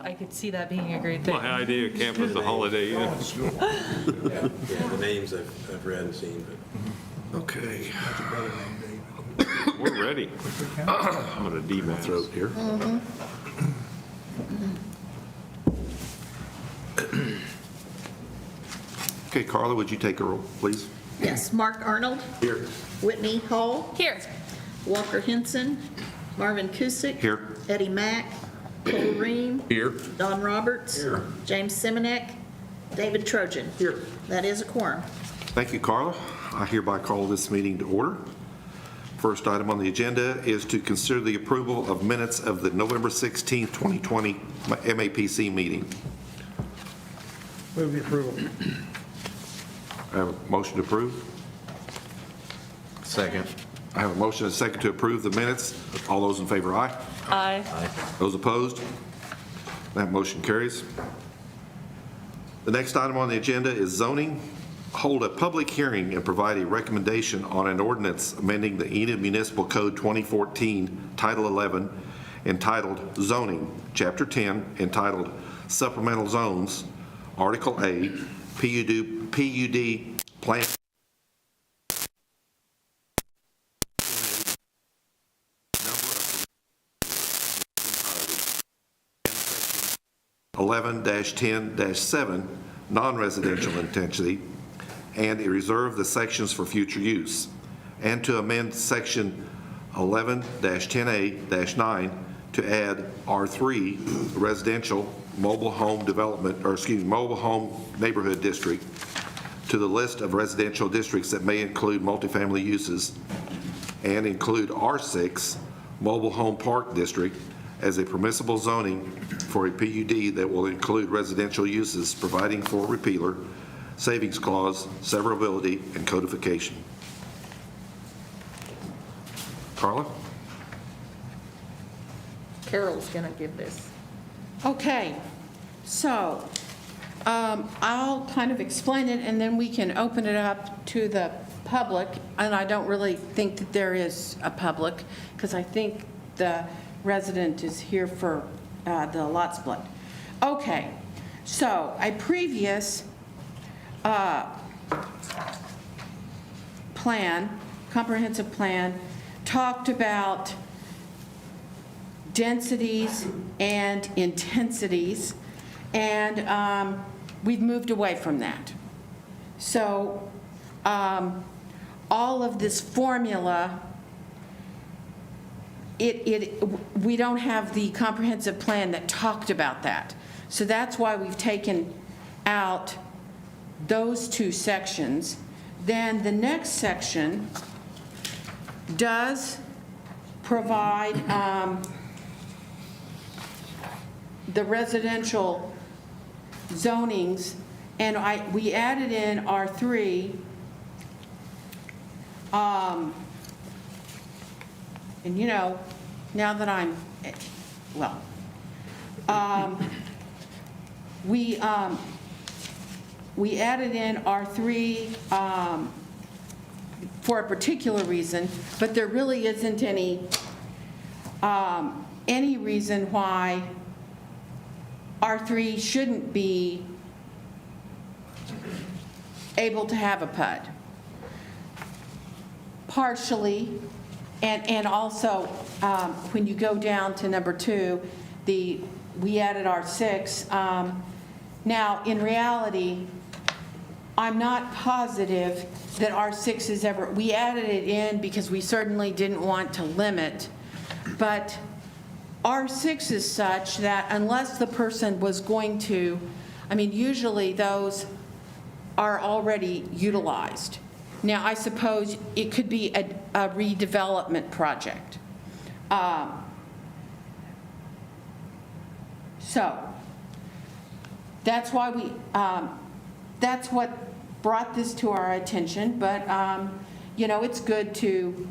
I could see that being a great thing. My idea, campus a holiday inn. Yeah, the names I've read and seen, but. Okay. We're ready. I'm gonna DMAS. Throat here. Okay, Carla, would you take a roll, please? Yes, Mark Arnold, Here. Whitney Hull, Here. Walker Henson, Marvin Kusick. Here. Eddie Mack, Cole Ream, Here. Don Roberts. Here. James Simonek, David Trojan. Here. That is a quorum. Thank you, Carla. I hereby call this meeting to order. First item on the agenda is to consider the approval of minutes of the November 16, 2020 MAPC meeting. Move the approval. I have a motion to approve. Second. I have a motion and a second to approve the minutes. All those in favor, aye. Aye. Those opposed? That motion carries. The next item on the agenda is zoning. Hold a public hearing and provide a recommendation on an ordinance amending the Enid Municipal Code 2014, Title 11, entitled Zoning, Chapter 10, entitled Supplemental Zones, Article A, PUD Plan 11-10-7, non-residential intensity, and reserve the sections for future use, and to amend section 11-10A-9 to add R3, residential mobile home development, mobile home neighborhood district, to the list of residential districts that may include multifamily uses, and include R6, mobile home park district, as a permissible zoning for a PUD that will include residential uses, providing for repealer, savings clause, severability, and codification. Carla? Carol's going to give this. Okay, so I'll kind of explain it, and then we can open it up to the public, and I don't really think that there is a public, because I think the resident is here for the lot split. Okay, so a previous plan, comprehensive plan, talked about densities and intensities, and we've moved away from that. So all of this formula, we don't have the comprehensive plan that talked about that. So that's why we've taken out those two sections. Then the next section does provide the residential zonings, and we added in R3, and you know, now that I'm, well, we added in R3 for a particular reason, but there really isn't any reason why R3 shouldn't be able to have a PUD. Partially, and also when you go down to number 2, we added R6. Now, in reality, I'm not positive that R6 is ever, we added it in because we certainly didn't want to limit, but R6 is such that unless the person was going to, I mean, usually those are already utilized. Now, I suppose it could be a redevelopment project. So that's why that's what brought this to our attention, but you know, it's good to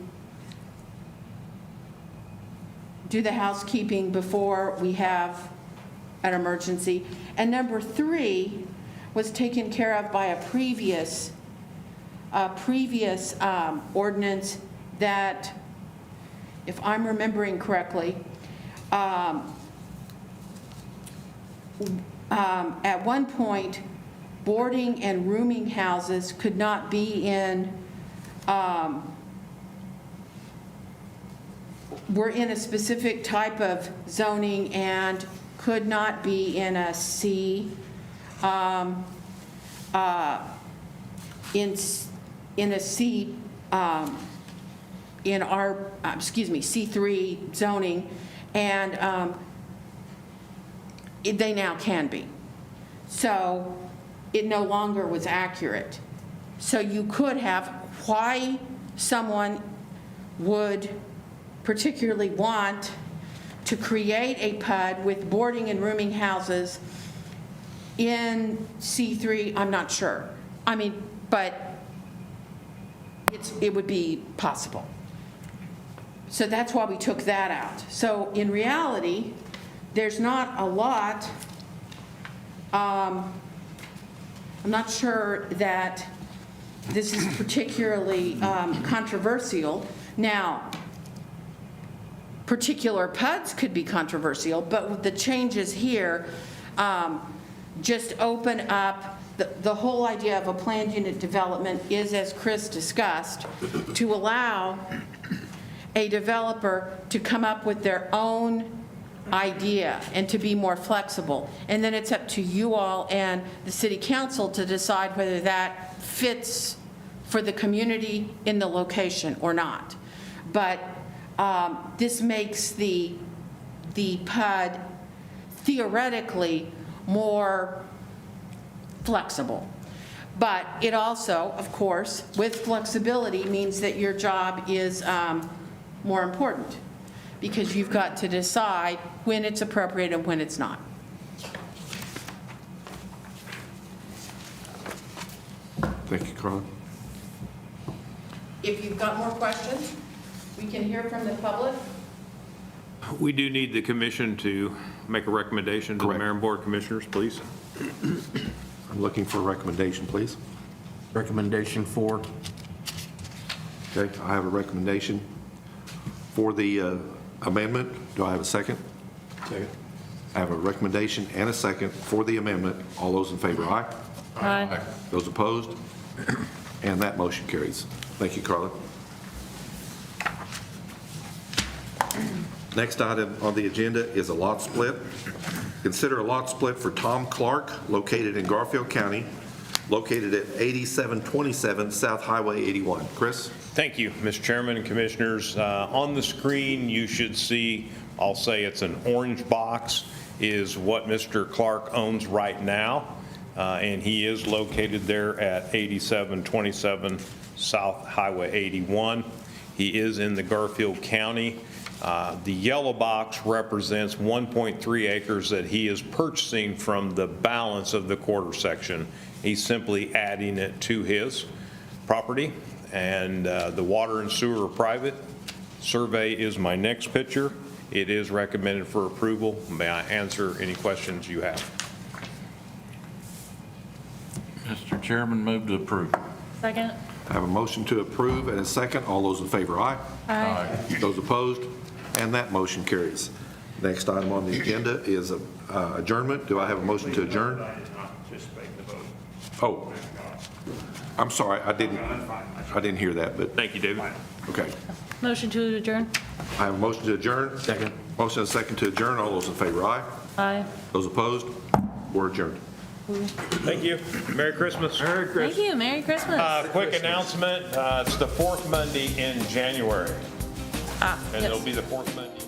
do the housekeeping before we have an emergency. And number 3 was taken care of by a previous ordinance that, if I'm remembering correctly, at one point, boarding and rooming houses could not be in, were in a specific type of zoning and could not be in a C, in a C, in our, C3 zoning, and they now can be. So it no longer was accurate. So you could have, why someone would particularly want to create a PUD with boarding and rooming houses in C3, I'm not sure. I mean, but it would be possible. So that's why we took that out. So in reality, there's not a lot. I'm not sure that this is particularly controversial. Now, particular PUDs could be controversial, but with the changes here, just open up, the whole idea of a planned unit development is, as Chris discussed, to allow a developer to come up with their own idea and to be more flexible. And then it's up to you all and the city council to decide whether that fits for the community in the location or not. But this makes the PUD theoretically more flexible. But it also, of course, with flexibility means that your job is more important, because you've got to decide when it's appropriate and when it's not. Thank you, Carla. If you've got more questions, we can hear from the public. We do need the commission to make a recommendation to the Correct. mayor and board of commissioners, please. I'm looking for a recommendation, please. Recommendation 4. Okay, I have a recommendation for the amendment. Do I have a second? Second. I have a recommendation and a second for the amendment. All those in favor, aye? Aye. Those opposed? And that motion carries. Thank you, Carla. Next item on the agenda is a lot split. Consider a lot split for Tom Clark, located in Garfield County, located at 8727 South Highway 81. Chris? Thank you, Mr. Chairman and Commissioners. On the screen, you should see, I'll say it's an orange box, is what Mr. Clark owns right now. And he is located there at 8727 South Highway 81. He is in the Garfield County. The yellow box represents 1.3 acres that he is purchasing from the balance of the quarter section. He's simply adding it to his property, and the water and sewer are private. Survey is my next picture. It is recommended for approval. May I answer any questions you have? Mr. Chairman, move to approve. Second? I have a motion to approve and a second. All those in favor, aye? Aye. Those opposed? And that motion carries. Next item on the agenda is adjournment. Do I have a motion to adjourn? I did not participate in the vote. Oh, I'm sorry, I didn't hear that, but, Thank you, David. okay. Motion to adjourn? I have a motion to adjourn. Second. Motion and a second to adjourn. All those in favor, aye? Aye. Those opposed? We're adjourned. Thank you. Merry Christmas. Thank you, Merry Christmas. Quick announcement, it's the fourth Monday in January, and Yes. it'll be the fourth Monday.